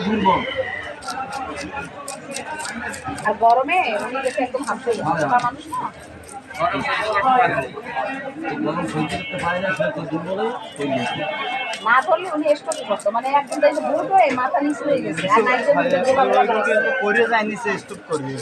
দুর্বল আর গরমে উনি গেছে একদম হাঁপতে মানুষ না না ধরলে উনি স্ট্রোক করতো মানে একদিন দেখে ভুল হয়ে মাথা নিচু হয়ে গেছে আর পড়ে যায় নিচে স্টপ করবে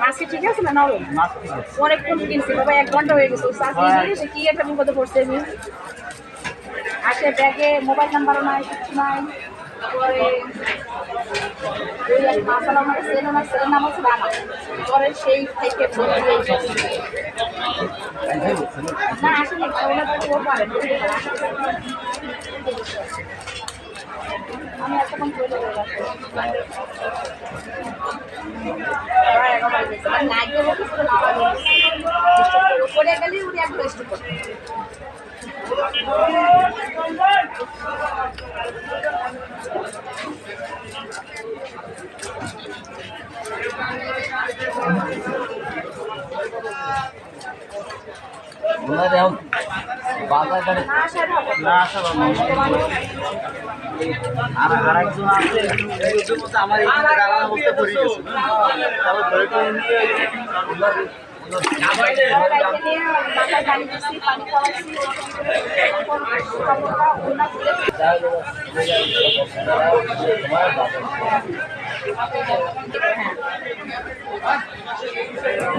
মাসি ঠিক আছে না নাও অনেকক্ষণ কিনছি বাবা 1 ঘন্টা হয়ে গেছে চাকরি কি একটা বিপদে পড়ছে আমি আসে ব্যাগে মোবাইল নাম্বারও নাই কিছু নাই তারপরে ওই এক মাসালা আমার ছেলের নাম হচ্ছে রানা পরে সেই থেকে না আসলে আমি এতক্ষণ চলে পড়ে গেলে উনি একদম স্টপ করতে আর একজন আছে আমার এইখানে দাঁড়ানো অবস্থা পড়ে গেছে তারপর ধরে করে নিতে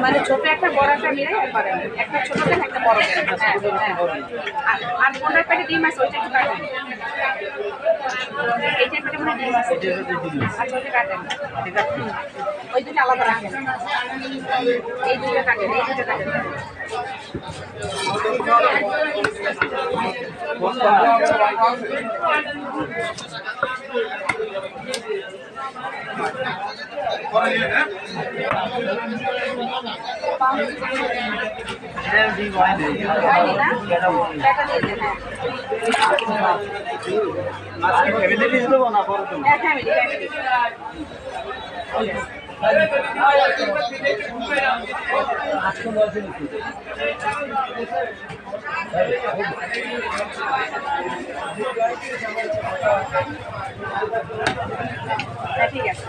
মানে ছোট একটা বড় একটা মিলে পারেন একটা ছোট দেন একটা বড় দেন আর 15 প্যাকেট ডিম আছে ওইটা একটু কাটেন এইটা পেটে মানে ডিম আছে আচ্ছা ওইটা কাটেন ওই দুটো আলাদা রাখেন এই দুটো কাটেন এই দুটো কাটেন ঠিক আছে